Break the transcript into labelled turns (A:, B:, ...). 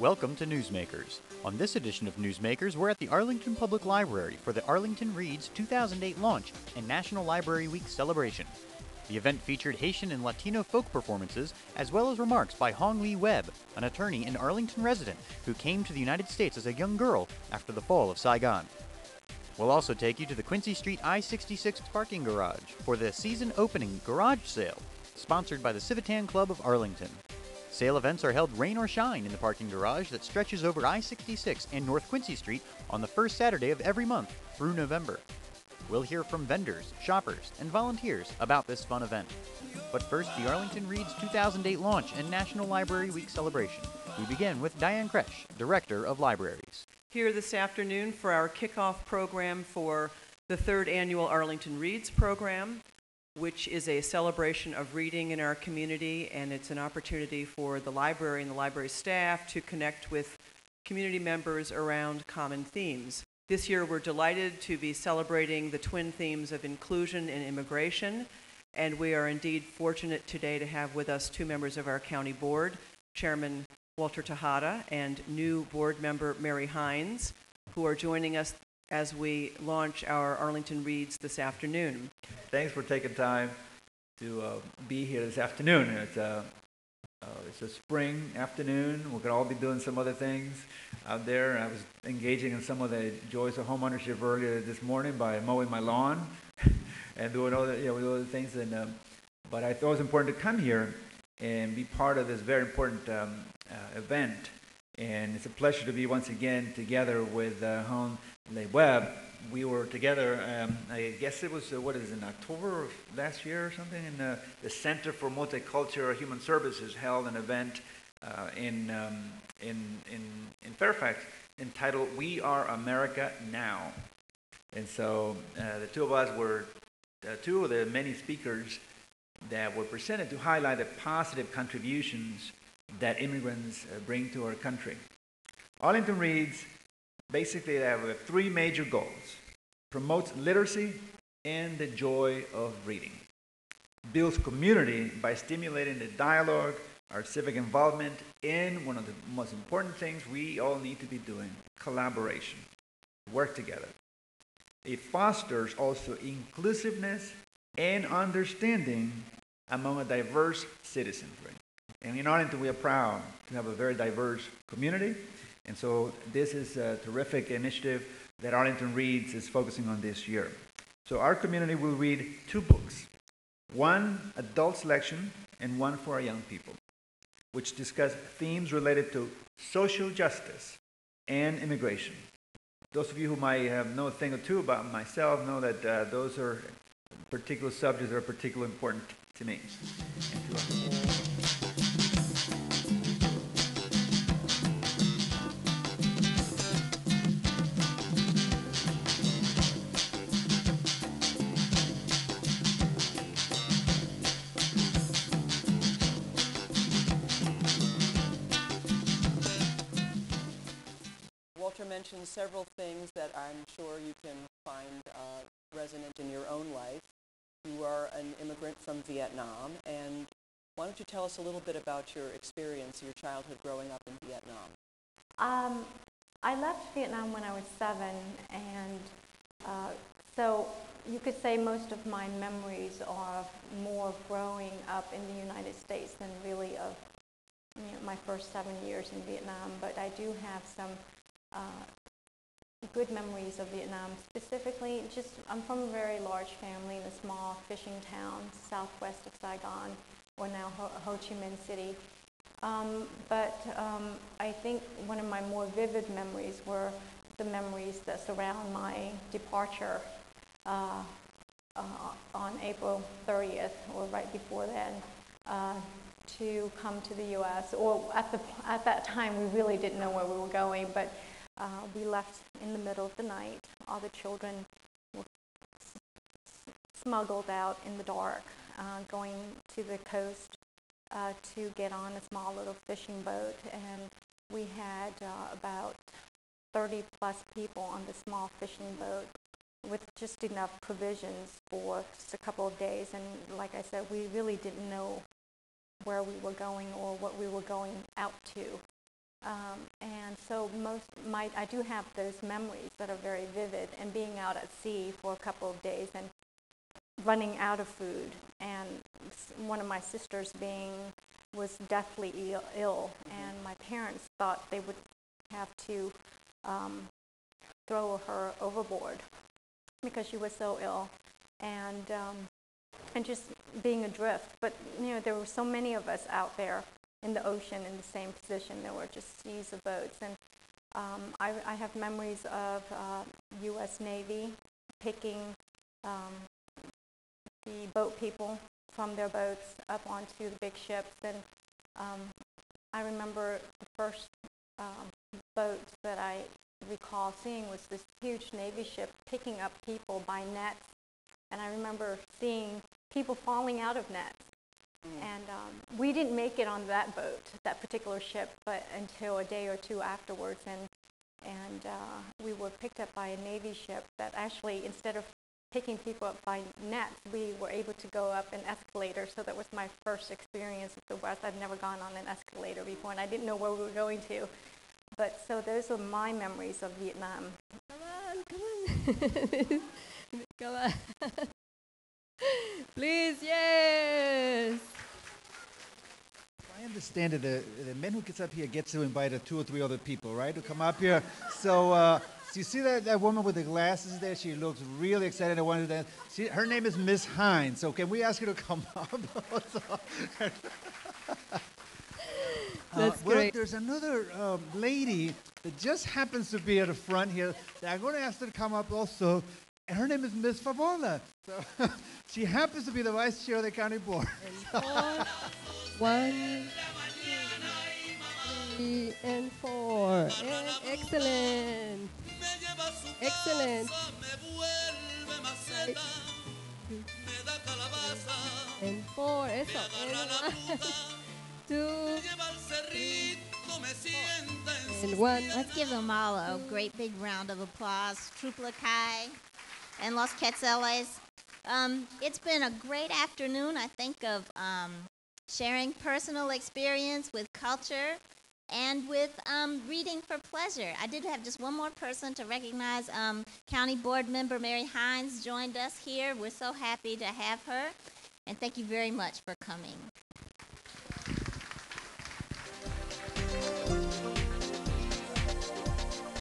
A: Welcome to NewsMakers. On this edition of NewsMakers, we're at the Arlington Public Library for the Arlington Reads 2008 launch and National Library Week celebration. The event featured Haitian and Latino folk performances, as well as remarks by Hong Lee Webb, an attorney and Arlington resident who came to the United States as a young girl after the fall of Saigon. We'll also take you to the Quincy Street I-66 parking garage for the season-opening garage sale, sponsored by the Civitan Club of Arlington. Sale events are held rain or shine in the parking garage that stretches over I-66 and North Quincy Street on the first Saturday of every month through November. We'll hear from vendors, shoppers, and volunteers about this fun event. But first, the Arlington Reads 2008 launch and National Library Week celebration. We begin with Diane Kresh, Director of Libraries.
B: Here this afternoon for our kickoff program for the third annual Arlington Reads program, which is a celebration of reading in our community, and it's an opportunity for the library and the library staff to connect with community members around common themes. This year we're delighted to be celebrating the twin themes of inclusion and immigration, and we are indeed fortunate today to have with us two members of our county board, Chairman Walter Tejada and new board member Mary Hines, who are joining us as we launch our Arlington Reads this afternoon.
C: Thanks for taking time to be here this afternoon. It's a spring afternoon. We could all be doing some other things out there. I was engaging in some of the joys of homeownership earlier this morning by mowing my lawn and doing other things. But I thought it was important to come here and be part of this very important event. And it's a pleasure to be once again together with Hong Lee Webb. We were together, I guess it was, in October of last year or something, and the Center for Multicultural Human Services held an event in Fairfax entitled We Are America Now. And so the two of us were two of the many speakers that were presented to highlight the positive contributions that immigrants bring to our country. Arlington Reads, basically they have three major goals: promotes literacy and the joy of reading, builds community by stimulating the dialogue, our civic involvement, and one of the most important things we all need to be doing, collaboration, work together. It fosters also inclusiveness and understanding among a diverse citizenry. And in Arlington, we are proud to have a very diverse community. And so this is a terrific initiative that Arlington Reads is focusing on this year. So our community will read two books, one adult selection and one for our young people, which discuss themes related to social justice and immigration. Those of you who might know a thing or two about myself know that those are particular subjects that are particularly important to me.
B: Walter mentioned several things that I'm sure you can find resonant in your own life. You are an immigrant from Vietnam, and why don't you tell us a little bit about your experience, your childhood growing up in Vietnam?
D: I left Vietnam when I was 7, and so you could say most of my memories are more of growing up in the United States than really of my first 7 years in Vietnam, but I do have some good memories of Vietnam. Specifically, I'm from a very large family in a small fishing town southwest of Saigon, or now Ho Chi Minh City. But I think one of my more vivid memories were the memories that surround my departure on April 30th, or right before then, to come to the U.S. Or at that time, we really didn't know where we were going, but we left in the middle of the night. All the children were smuggled out in the dark, going to the coast to get on a small little fishing boat. And we had about 30 plus people on the small fishing boat with just enough provisions for just a couple of days. And like I said, we really didn't know where we were going or what we were going out to. And so I do have those memories that are very vivid, and being out at sea for a couple of days and running out of food, and one of my sisters was deathly ill, and my parents thought they would have to throw her overboard because she was so ill, and just being adrift. But there were so many of us out there in the ocean in the same position. There were just seas of boats, and I have memories of U.S. Navy picking the boat people from their boats up onto the big ships, and I remember the first boat that I recall seeing was this huge Navy ship picking up people by nets, and I remember seeing people falling out of nets. And we didn't make it on that boat, that particular ship, but until a day or two afterwards, and we were picked up by a Navy ship that actually, instead of picking people up by nets, we were able to go up an escalator. So that was my first experience of the West. I'd never gone on an escalator before, and I didn't know where we were going to. But so those are my memories of Vietnam.
E: Come on. Come on. Please, yes.
F: I understand that the man who gets up here gets to invite 2 or 3 other people, right, to come up here. So you see that woman with the glasses there? She looks really excited. I wanted to. Her name is Miss Hines. So can we ask her to come up?
E: That's
F: well,
E: great.
F: there's another lady that just happens to be at the front here that I'm going to ask her to come up also. And her name is Miss Favola. So she happens to be the vice chair of the county board.
E: And 4, 1, 2, 3, and 4. And excellent. Excellent. And 4. Eso. And 1, 2, 3, 4. And 1.
G: Let's give them all a great big round of applause. Trupla Kai and Los Quetzales. It's been a great afternoon, I think, of sharing personal experience with culture and with reading for pleasure. I did have just one more person to recognize. County Board Member Mary Hines joined us here. We're so happy to have her. And thank you very much for coming.